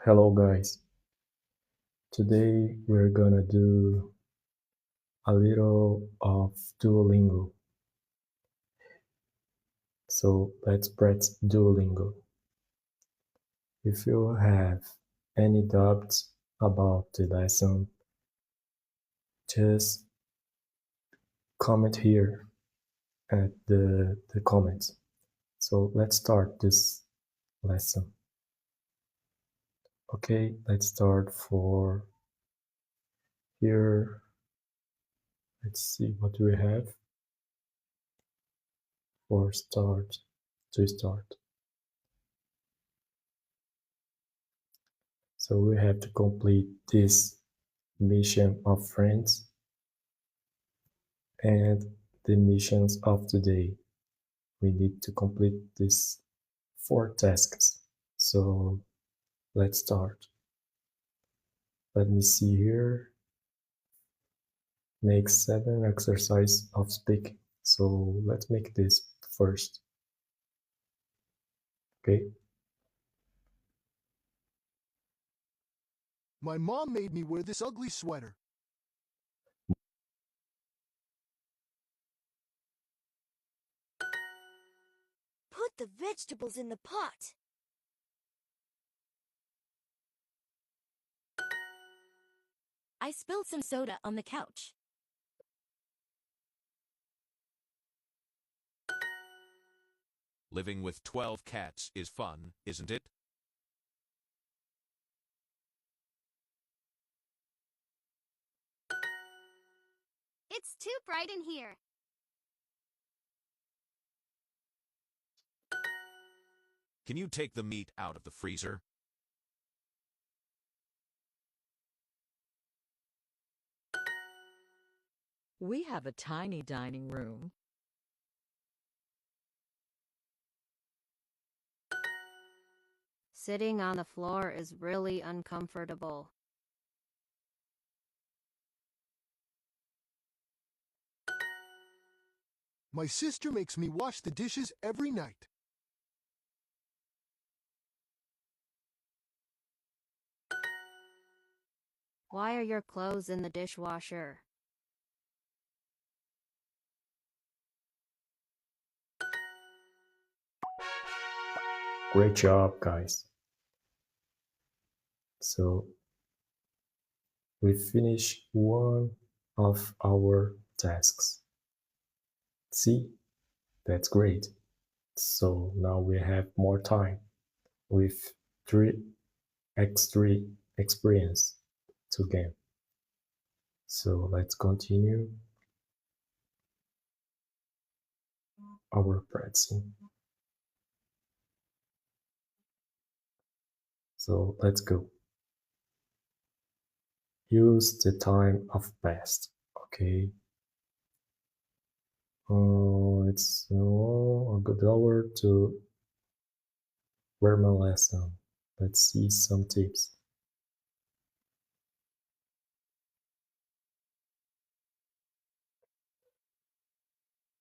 Hello guys, today we're gonna do a little of Duolingo. So let's practice Duolingo. If you have any doubts about the lesson, just comment here at the comments. So let's start this lesson. Okay, let's start for here. Let's see what we have for to start. So we have to complete this mission of friends and the missions of today. We need to complete these 4 tasks. So let's start. Let me see here. Make 7 exercises of speaking. So let's make this first. Okay. My mom made me wear this ugly sweater. Put the vegetables in the pot. I spilled some soda on the couch. Living with 12 cats is fun, isn't it? It's too bright in here. Can you take the meat out of the freezer? We have a tiny dining room. Sitting on the floor is really uncomfortable. My sister makes me wash the dishes every night. Why are your clothes in the dishwasher? Great job, guys. So we finished one of our tasks. See, that's great. So now we have more time with 3x3 experience to gain. So let's continue our practicing. So let's go. Use the time of past. Okay. It's a good hour to wear my lesson. Let's see some tips.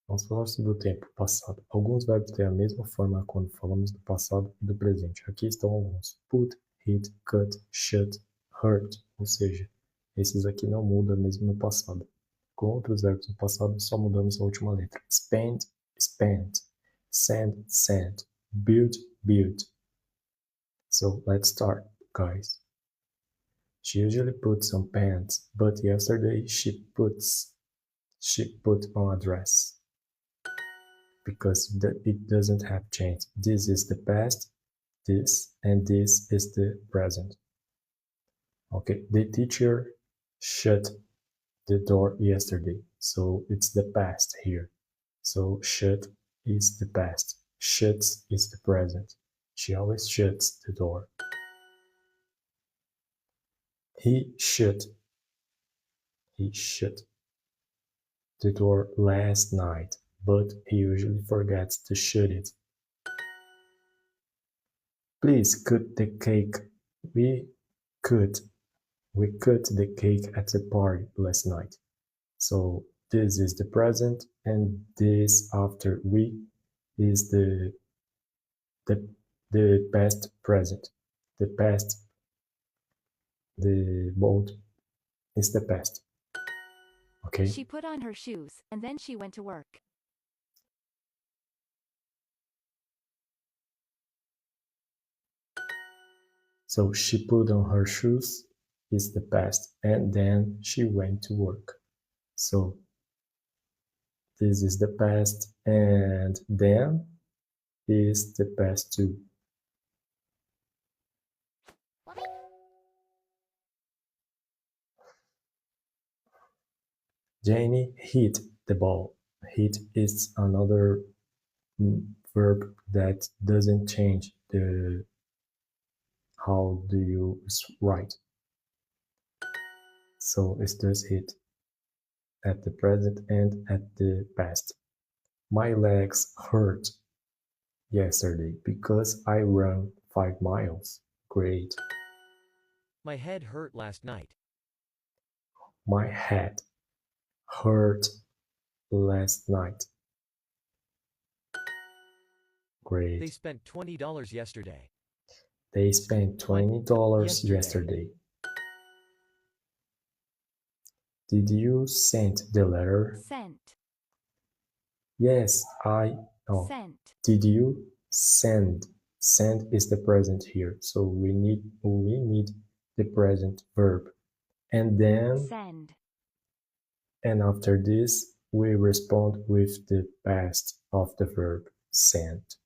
Vamos falar sobre o tempo passado. Alguns verbos têm a mesma forma quando falamos do passado e do presente. Aqui estão alguns. Put, hit, cut, shut, hurt. Ou seja, esses aqui não mudam mesmo no passado. Com outros verbos no passado, só mudamos a última letra. Spend, spent. Send, sent. Build, built. So let's start, guys. She usually puts on pants, but yesterday she put on a dress. Because it doesn't have changed. This is the past, this, and this is the present. Okay, the teacher shut the door yesterday, so it's the past here. So shut is the past, shuts is the present. She always shuts the door. He shut the door last night, but he usually forgets to shut it. Please cut the cake. We cut the cake at the party last night. So this is the present, and this after we is the past present. The past the boat is the past. Okay? She put on her shoes, and then she went to work. So she put on her shoes is the past, and then she went to work. So this is the past, and then is the past too. Janie hit the ball. Hit is another verb that doesn't change the how do you write. So it does hit at the present and at the past. My legs hurt yesterday because I ran 5 miles. Great. My head hurt last night. My head hurt last night. Great. They spent $20 yesterday. They spent $20 yesterday. Did you send the letter? Sent. Yes, Sent. Did you send? Send is the present here, so we need the present verb. And then Send. and after this we respond with the past of the verb sent.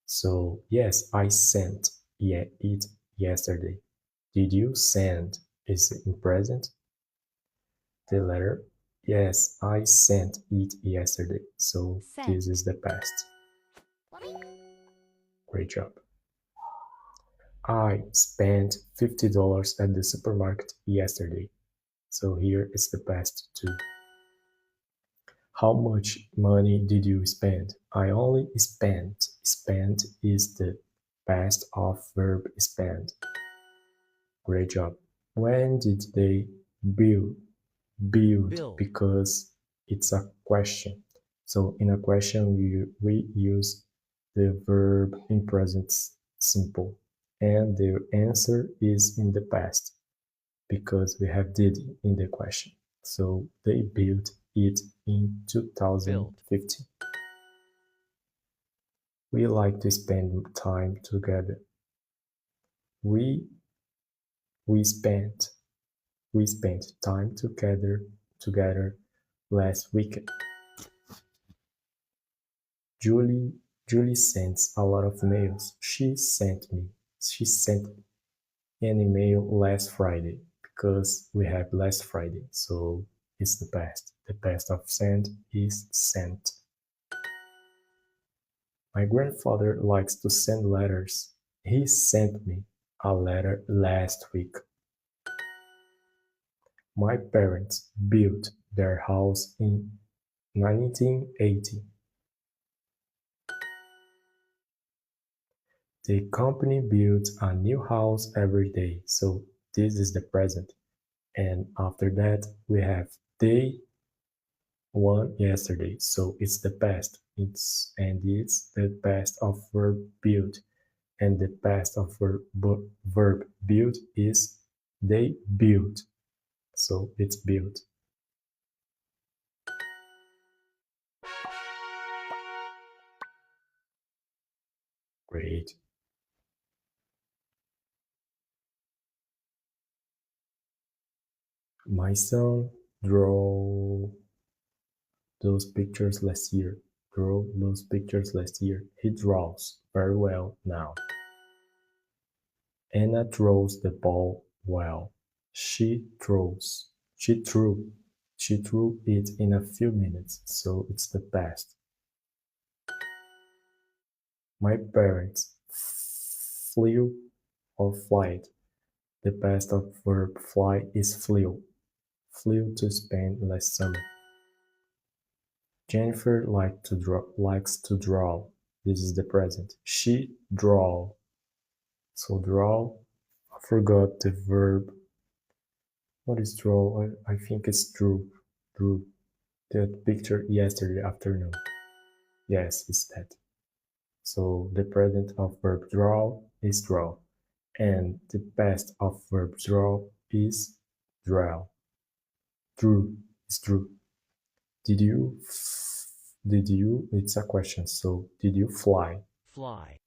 So yes, I sent it yesterday. Did you send is in present. The letter, yes, I sent it yesterday. So Sent. this is the past. Great job. I spent $50 at the supermarket yesterday. So here is the past too. How much money did you spend? I only spent. Spent is the past of verb spend. Great job. When did they build? Build because it's a question. So in a question we use the verb in present simple, and the answer is in the past because we have did in the question. So they built it in 2015. We like to spend time together. We spent time together last weekend. Julie sends a lot of mails. She sent an email last Friday because we have last Friday, so it's the past. The past of send is sent. My grandfather likes to send letters. He sent me a letter last week. My parents built their house in 1980. The company builds a new house every day, so this is the present. And after that, we have they won yesterday, so it's the past. It's the past of verb built, and the past of verb built is they built, so it's built. Great. My son drew those pictures last year. He draws very well now. Anna throws the ball well. She threw it in a few minutes, so it's the past. My parents flew or flight. The past of verb fly is flew. Flew to Spain last summer. Jennifer likes to draw. This is the present. She draw. So draw. I forgot the verb. What is draw? I think it's drew. Drew that picture yesterday afternoon. Yes, it's that. So the present of verb draw is draw. And the past of verb draw is draw. Drew is drew. Did you, it's a question, so did you fly Fly.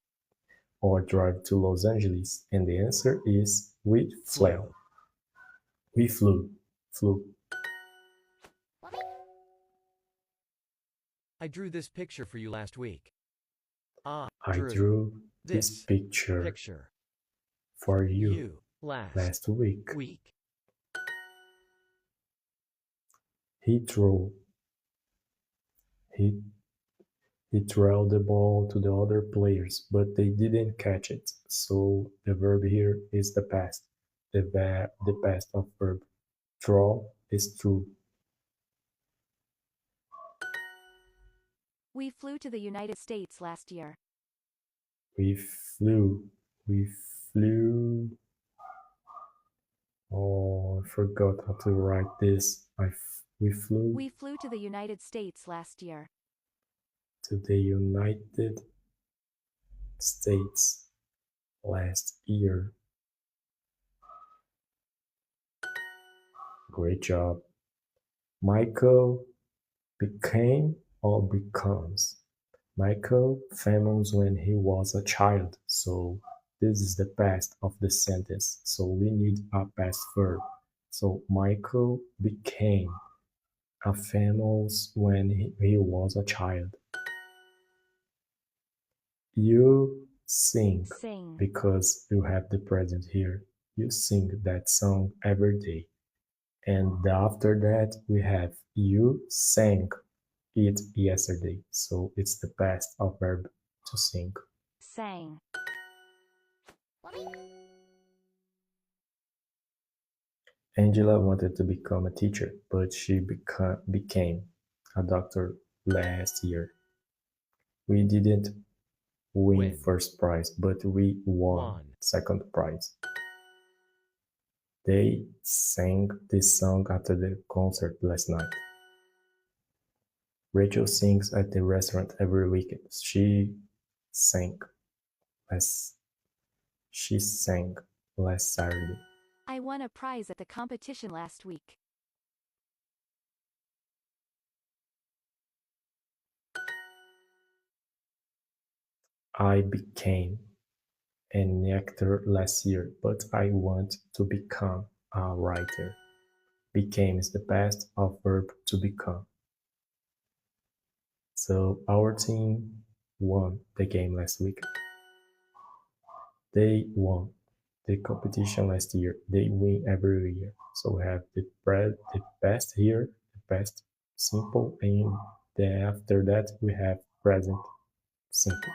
or drive to Los Angeles? And the answer is we flew. We flew. I drew this picture for you last week. I drew this picture for you last week. He threw the ball to the other players, but they didn't catch it. So the verb here is the past. The past of verb throw is threw. We flew to the United States last year. We flew. Oh, I forgot how to write this. We flew. We flew to the United States last year. To the United States last year. Great job. Michael became or becomes. Michael famous when he was a child, so this is the past of the sentence, so we need a past verb. So Michael became a famous when he was a child. You sing because you have the present here. You sing that song every day. And after that we have you sang it yesterday, so it's the past of verb to sing. Sang. Angela wanted to become a teacher, but she became a doctor last year. We didn't win first prize, but we won second prize. They sang this song after the concert last night. Rachel sings at the restaurant every weekend. She sang last Saturday. I won a prize at the competition last week. I became an actor last year, but I want to become a writer. Became is the past of verb to become. So our team won the game last week. They won the competition last year. They win every year. So we have the past here, the past simple, and then after that we have present simple.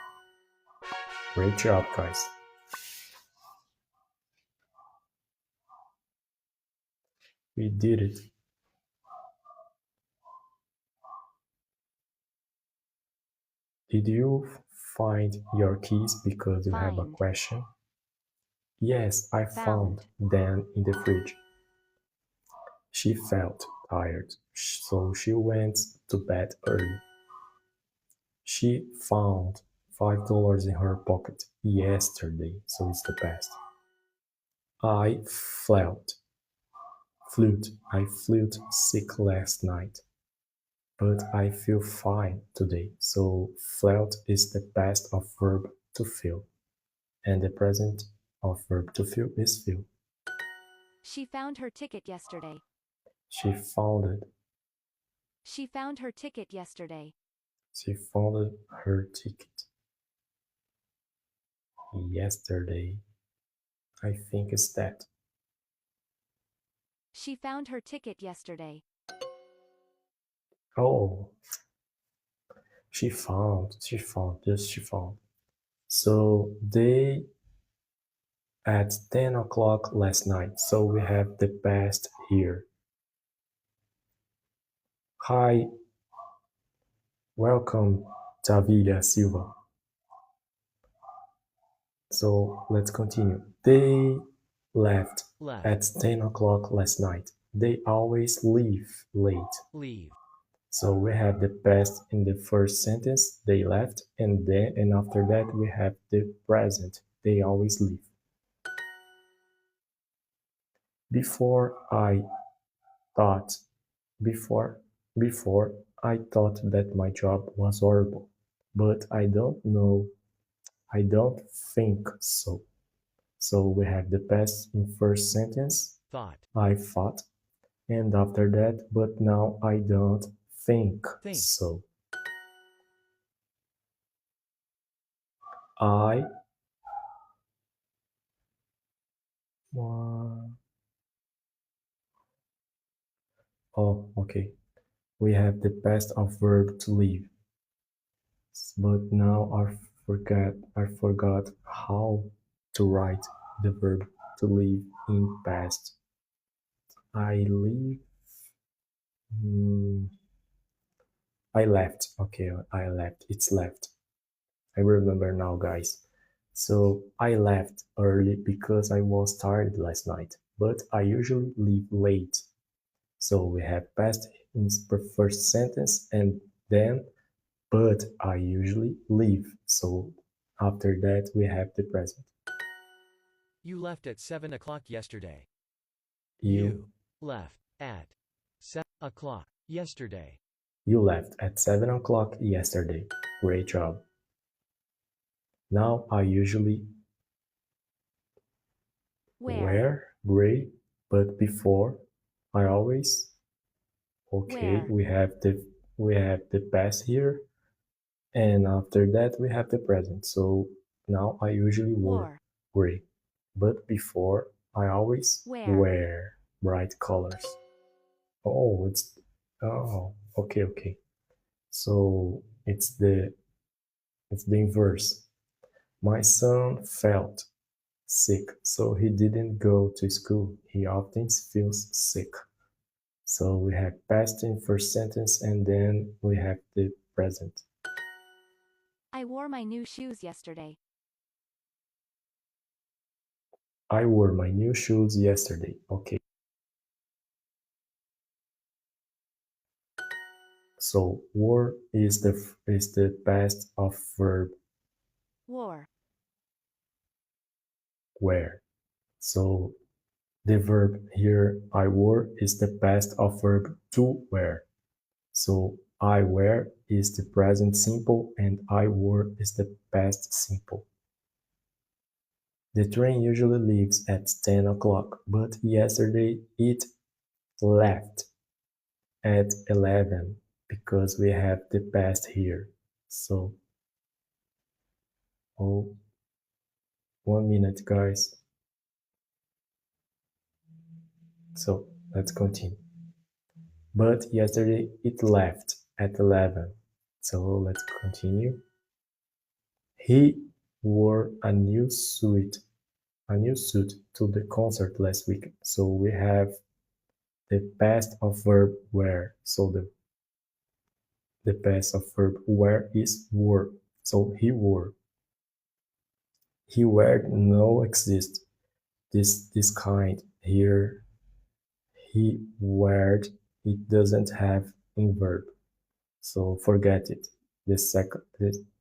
Great job, guys. We did it. Did you find your keys because you have a question? Yes, I found them in the fridge. She felt tired, so she went to bed early. She found $5 in her pocket yesterday, so it's the past. I flew sick last night, but I feel fine today. So felt is the past of verb to feel, and the present of verb to feel is feel. She found her ticket yesterday. She found it. She found her ticket yesterday. She found her ticket yesterday. I think it's that. She found her ticket yesterday. Oh, she found. So they at 10 o'clock last night. So we have the past here. Hi, welcome, Tavilia Silva. So let's continue. They left at 10 o'clock last night. They always leave late. So we have the past in the first sentence, they left, and after that we have the present, they always leave. Before I thought, before, before I thought that my job was horrible, but I don't know, I don't think so. So we have the past in first sentence, thought, I thought, and after that, but now I don't think think, so. I oh, okay. We have the past of verb to leave, but now I forgot how to write the verb to leave in past. I leave. mm, I left. Okay, I left. It's left. I remember now, guys. So I left early because I was tired last night, but I usually leave late. So we have past in the first sentence and then, but I usually leave. So after that, we have the present. you left at 7 o'clock yesterday. You left at 7 o'clock yesterday. you left at 7 o'clock yesterday. Great job. Now I usually wear gray, but before I always okay. Where? We have the past here, and after that we have the present. So now I usually wear War. gray, but before I always Where? wear bright colors. Oh, it's okay, okay. So it's the inverse. My son felt sick, so he didn't go to school. He often feels sick. So we have past in first sentence and then we have the present. I wore my new shoes yesterday. I wore my new shoes yesterday. Okay. So wore is the past of verb War. wear. So the verb here I wore is the past of verb to wear. So I wear is the present simple and I wore is the past simple. The train usually leaves at 10 o'clock, but yesterday it left at 11 because we have the past here. So, oh, 1 minute, guys. So, let's continue. But yesterday it left at 11. So, let's continue. He wore a new suit to the concert last week. So, we have the past of verb wear. So, the past of verb wear is wore. So he wore. He wear no exist. This kind here. He weared. It doesn't have in verb. So forget it. This second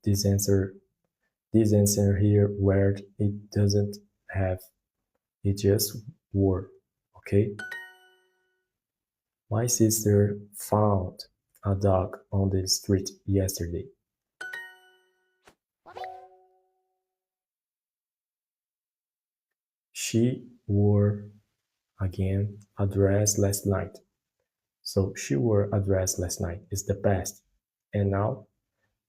this answer here weared it doesn't have. It just wore. Okay. My sister found a dog on the street yesterday. She wore again a dress last night. So she wore a dress last night is the past. And now,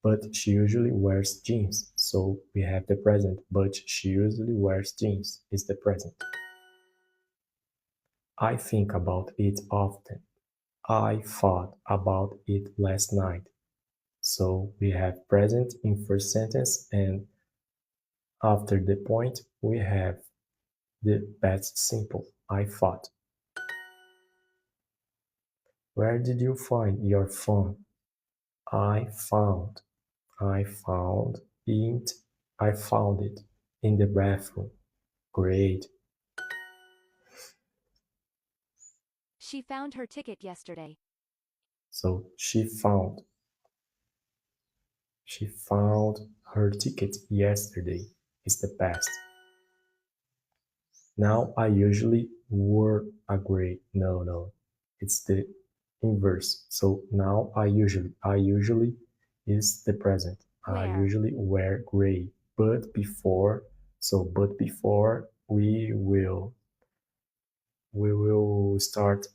but she usually wears jeans. So we have the present, but she usually wears jeans is the present. I think about it often. I thought about it last night. So we have present in first sentence and after the point we have the past simple. I thought. Where did you find your phone? I found it. I found it in the bathroom. Great. She found her ticket yesterday. So she found her ticket yesterday is the past. Now I usually were agree. No. It's the inverse. So now I usually is the present. I Wear. usually wear gray. But before we will start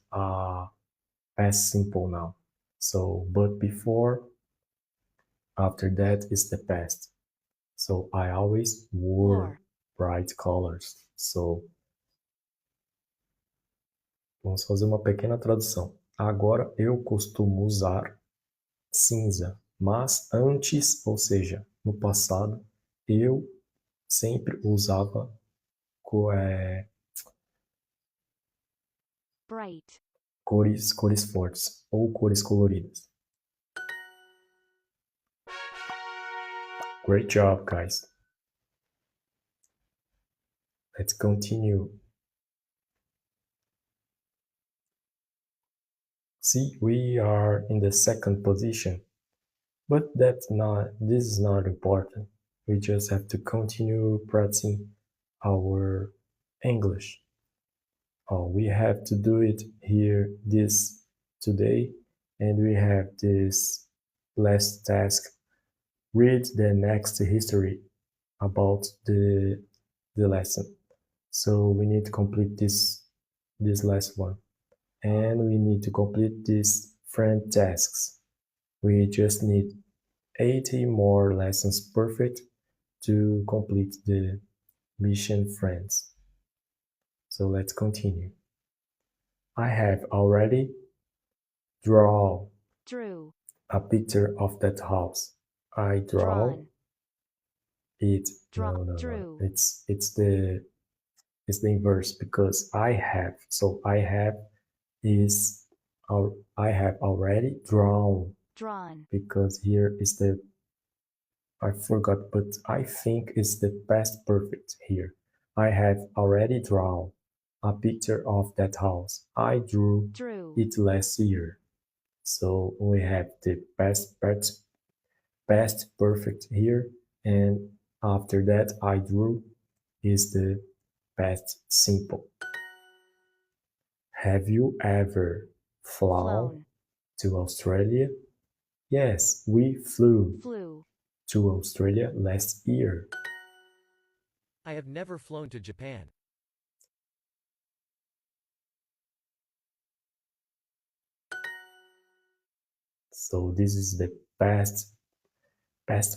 past simple now. So but before, after that is the past. So I always wore Wore. bright colors. So vamos fazer uma pequena tradução. Agora eu costumo usar cinza, mas antes, ou seja, no passado, eu sempre usava Bright. cores fortes ou cores coloridas. Great job, guys. Let's continue. See, we are in the second position, but this is not important. We just have to continue practicing our English. We have to do it here this today, and we have this last task. Read the next history about the lesson. So we need to complete this last one, and we need to complete these friend tasks. We just need 80 more lessons perfect to complete the mission friends. So let's continue. I have already drawn Drew. a picture of that house. I draw Drawn. it. Draw. No. Drew. It's the inverse because I have. So I have is I have already drawn Drawn. because here is the I forgot, but I think it's the past perfect here. I have already drawn a picture of that house. I drew Drew. it last year. So we have the past perfect here, and after that I drew is the past simple. Have you ever flown Flown. to Australia? Yes, we flew Flew. to Australia last year. I have never flown to Japan. So this is the past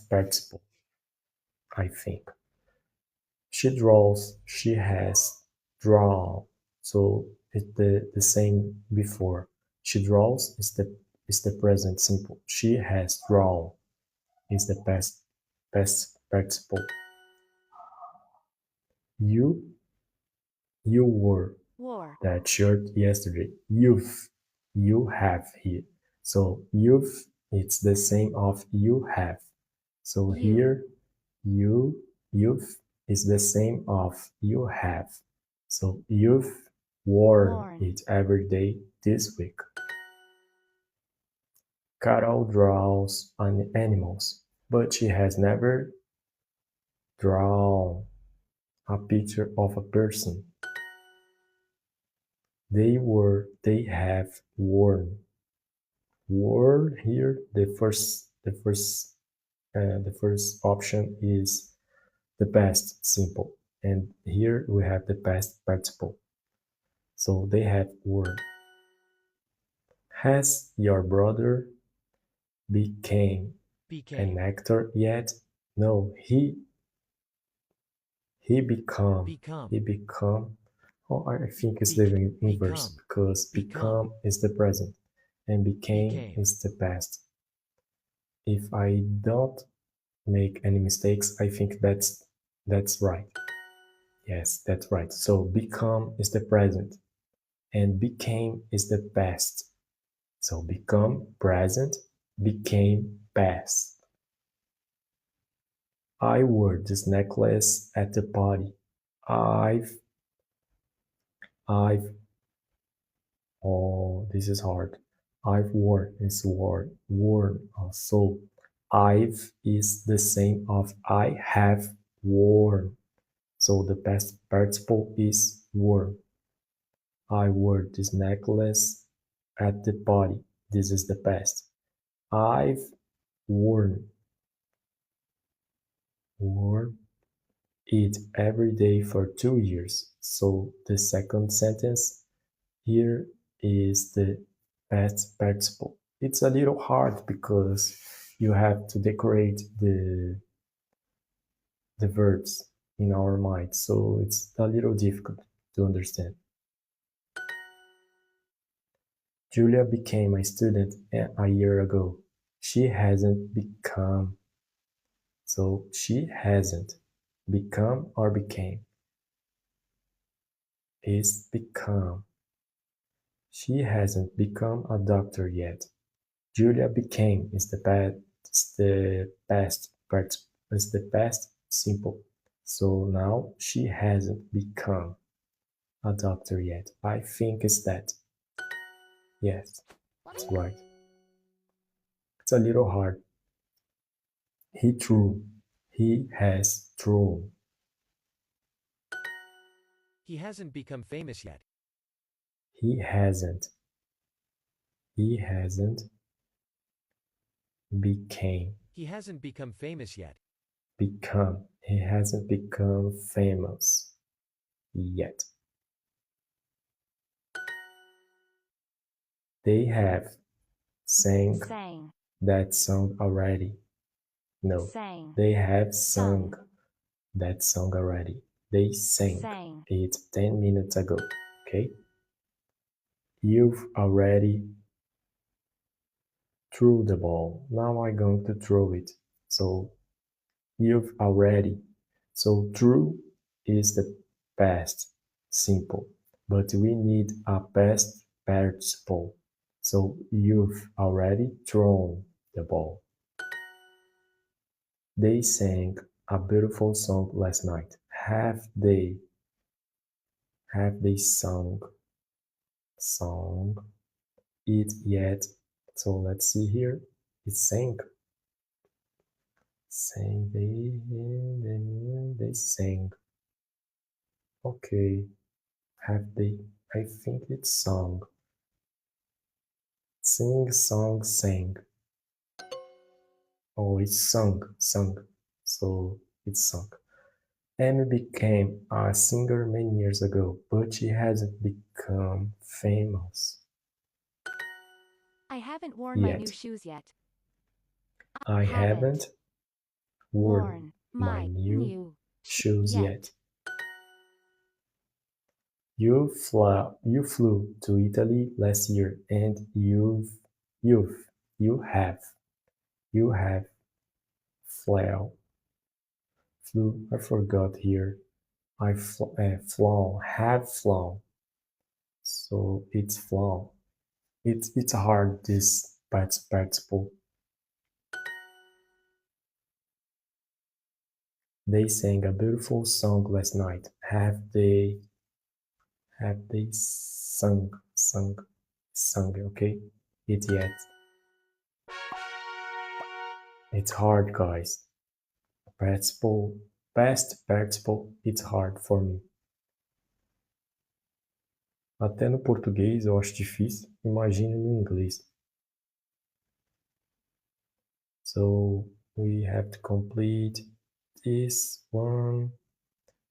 participle, I think. She draws, she has drawn. So it's the same before. She draws is the present simple. She has drawn is the past participle. You wore Wore. that shirt yesterday. You have here. So you've it's the same of you have. So You. here you've is the same of you have. So you've worn Worn. it every day this week. Carol draws on animals, but she has never drawn a picture of a person. They have worn. Worn here, the first option is the past simple, and here we have the past participle. So they have worn. Has your brother became an actor yet? No, he become. Become. He become. Oh, I think it's the inverse Become. because become is the present and became is the past. If I don't make any mistakes, I think that's right. Yes, that's right. So become is the present and became is the past. So become present, became past. I wore this necklace at the party. I've oh, this is hard. I've worn is worn. So I've is the same of I have worn. So the past participle is worn. I wore this necklace at the party. This is the past. I've worn it every day for 2 years. So the second sentence here is the past participle. It's a little hard because you have to decorate the verbs in our mind, so it's a little difficult to understand. Julia became a student a year ago. She hasn't become. So she hasn't become or became. Is become. She hasn't become a doctor yet. Julia became is the past part is the past simple. So now she hasn't become a doctor yet. I think it's that. Yes, that's right. It's a little hard. He threw. He has thrown. He hasn't become famous yet. He hasn't. He hasn't became. He hasn't become famous yet. Become. He hasn't become famous yet. They have sang that song already. No, they have sung that song already. They sang it 10 minutes ago. Okay? You've already threw the ball. Now I'm going to throw it. So you've already. So threw is the past simple, but we need a past participle. So you've already thrown the ball. They sang a beautiful song last night. Have they sung it yet? So let's see here. It sang. They sang. Okay. Have they? I think it's song. Sing, song, sang. Oh, it's sung. So it's sung. Amy became a singer many years ago, but she hasn't become famous I haven't worn my new yet. shoes yet. I haven't worn my new new shoes yet. yet. You flew to Italy last year, and you have flew. I forgot here. Have flown. So it's flown. It's hard, this participle. They sang a beautiful song last night. Have they sung, okay? It yet. It's hard, guys. Past participle, it's hard for me. Até no português eu acho difícil, imagine no inglês. So we have to complete this one.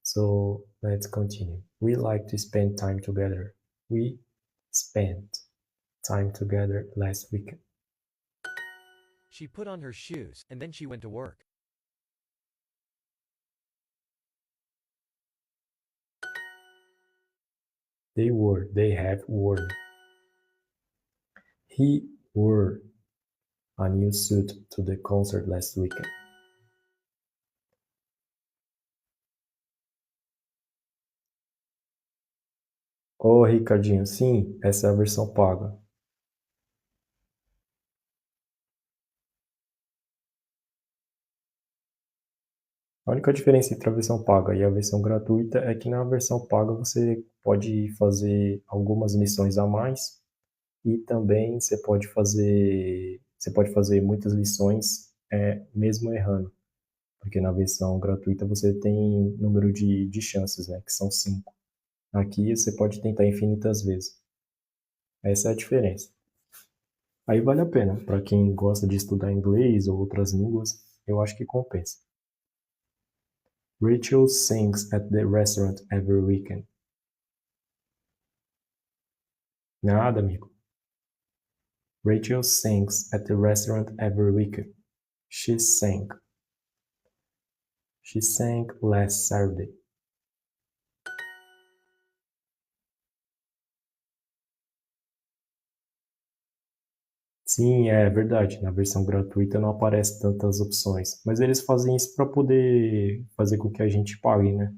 So let's continue. We like to spend time together. We spent time together last weekend. She put on her shoes, and then she went to work. They have worn. He wore a new suit to the concert last weekend. Ô, Ricardinho, sim, essa é a versão paga. A única diferença entre a versão paga e a versão gratuita é que na versão paga você pode fazer algumas lições a mais e também você pode fazer muitas lições mesmo errando, porque na versão gratuita você tem número de chances, né, que são 5. Aqui você pode tentar infinitas vezes. Essa é a diferença. Aí vale a pena. Para quem gosta de estudar inglês ou outras línguas, eu acho que compensa. Rachel sings at the restaurant every weekend. Nada, amigo. Rachel sings at the restaurant every weekend. She sang. She sang last Saturday. Sim, é verdade. Na versão gratuita não aparece tantas opções, mas eles fazem isso para poder fazer com que a gente pague, né?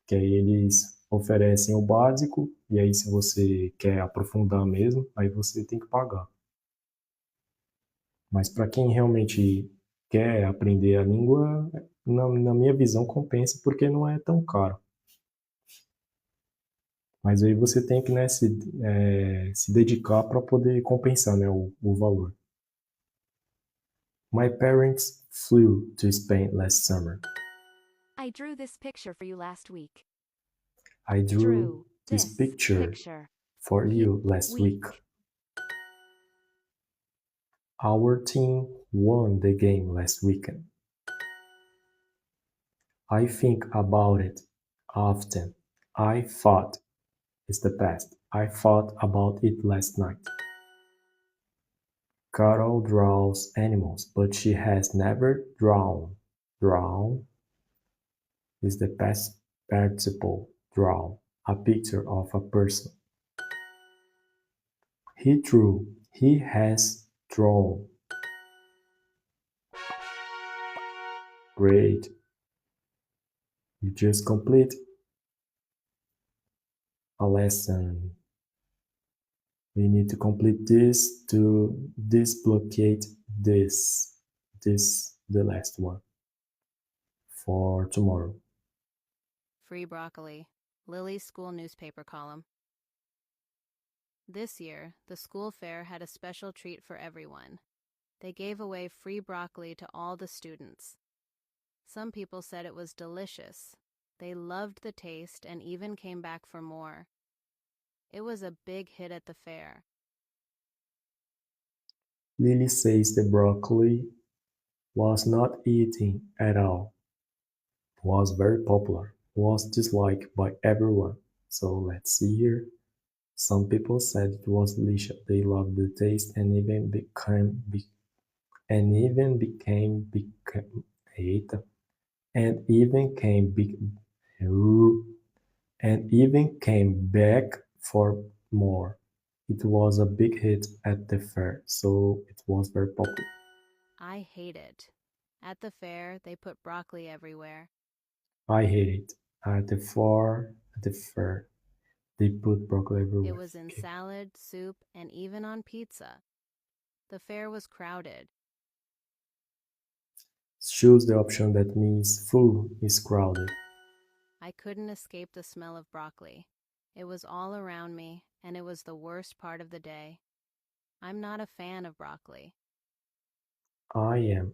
Que aí eles oferecem o básico e aí se você quer aprofundar mesmo, aí você tem que pagar. Mas para quem realmente quer aprender a língua, na minha visão compensa porque não é tão caro. Mas aí você tem que, né, se dedicar para poder compensar, né, o valor. My parents flew to Spain last summer. I drew this picture for you last week. I drew this This picture picture for you last week. Our team won the game last weekend. I think about it often. I thought is the past. I thought about it last night. Carol draws animals, but she has never drawn. Drawn is the past participle. Draw a picture of a person. He drew. He has drawn. Great. You just complete a lesson. We need to complete this to disblockade this. This, the last one. For tomorrow. Free broccoli. Lily's school newspaper column. This year, the school fair had a special treat for everyone. They gave away free broccoli to all the students. Some people said it was delicious. They loved the taste and even came back for more. It was a big hit at the fair. Lily says the broccoli was not eaten at all. Was very popular. Was disliked by everyone. So let's see here. Some people said it was delicious. They loved the taste and even became eita, and even came back for more. It was a big hit at the fair, so it was very popular. I hate it. At the fair, they put broccoli everywhere. I hate it. At the fair, they put broccoli everywhere. It was in salad, soup, and even on pizza. The fair was crowded. Choose the option that means full is crowded. I couldn't escape the smell of broccoli. It was all around me, and it was the worst part of the day. I'm not a fan of broccoli. I am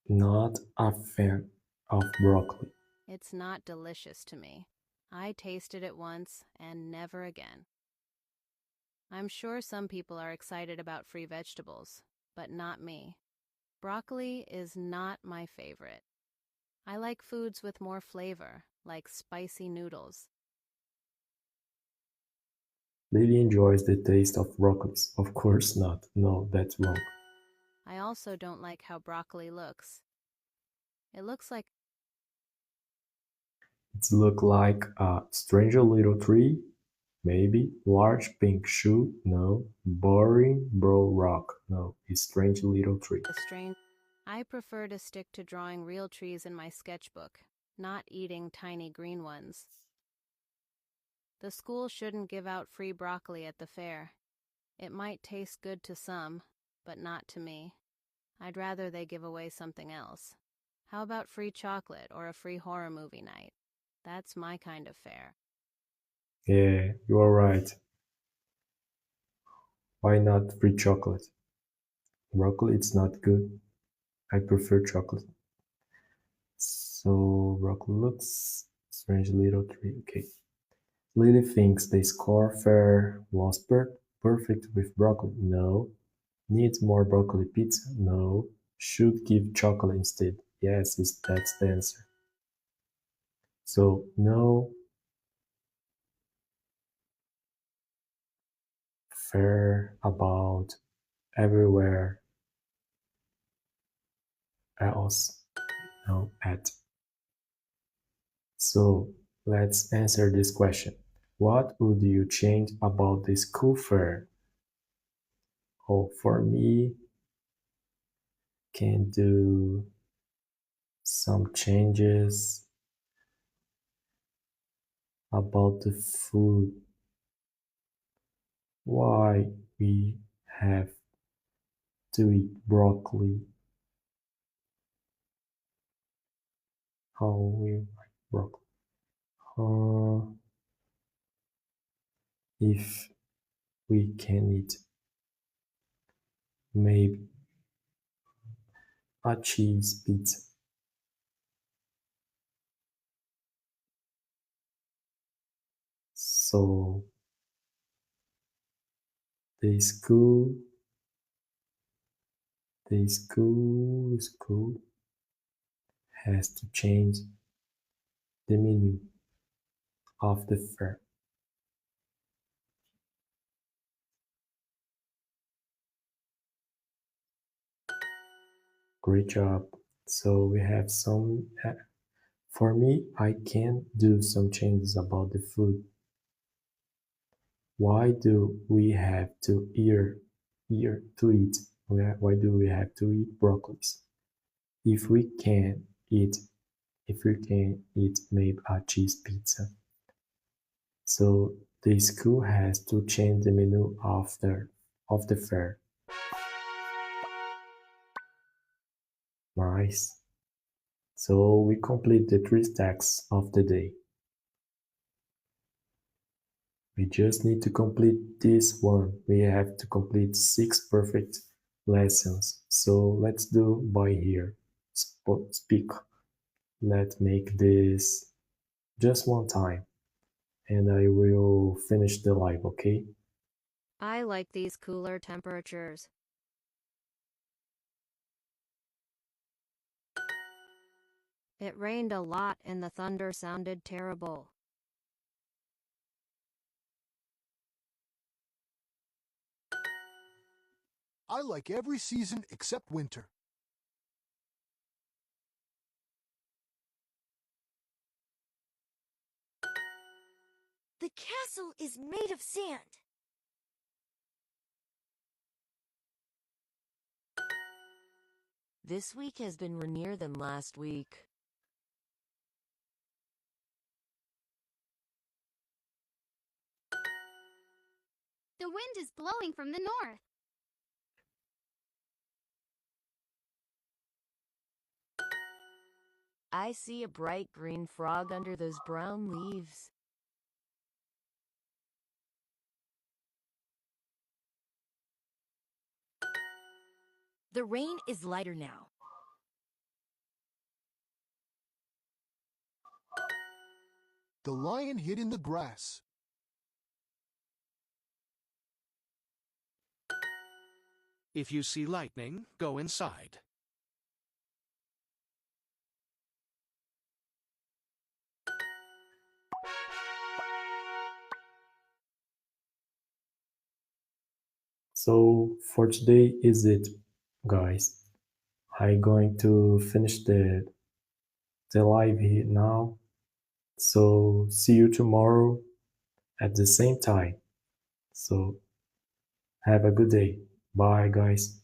not a fan of broccoli. It's not delicious to me. I tasted it once and never again. I'm sure some people are excited about free vegetables, but not me. Broccoli is not my favorite. I like foods with more flavor, like spicy noodles. Lily enjoys the taste of broccoli. Of course not. No, that's wrong. I also don't like how broccoli looks. It looks like It looks like a strange little tree. Maybe. Large pink shoe. No. Boring bro rock. No. A strange little tree. a strange. I prefer to stick to drawing real trees in my sketchbook, not eating tiny green ones. The school shouldn't give out free broccoli at the fair. It might taste good to some, but not to me. I'd rather they give away something else. How about free chocolate or a free horror movie night? That's my kind of fair. Yeah, you are right. Why not free chocolate? Broccoli, it's not good. I prefer chocolate. So broccoli looks Strange little tree. Okay. Lily thinks the score fair was perfect with broccoli. No. Needs more broccoli pizza. No. Should give chocolate instead. Yes, that's the answer. So no. Fair about everywhere else. No, at. So let's answer this question. What would you change about the school fair? Oh, for me, can do some changes about the food. Why we have to eat broccoli? How we like broccoli? If we can eat maybe a cheese pizza. So the school has to change the menu of the fair. Great job. So we have some, for me, I can do some changes about the food. Why do we have to eat? Why do we have to eat broccoli? If we can eat, maybe a cheese pizza. So the school has to change the menu of the fair. Nice. So we complete the 3 stacks of the day. We just need to complete this one. We have to complete 6 perfect lessons. So let's do by here. Speak. Let's make this just one time. And I will finish the live, okay? I like these cooler temperatures. It rained a lot and the thunder sounded terrible. I like every season except winter. The castle is made of sand. This week has been rainier than last week. The wind is blowing from the north. I see a bright green frog under those brown leaves. The rain is lighter now. The lion hid in the grass. If you see lightning, go inside. So for today is it, guys. I'm going to finish the live here now. So see you tomorrow at the same time. So have a good day. Bye, guys.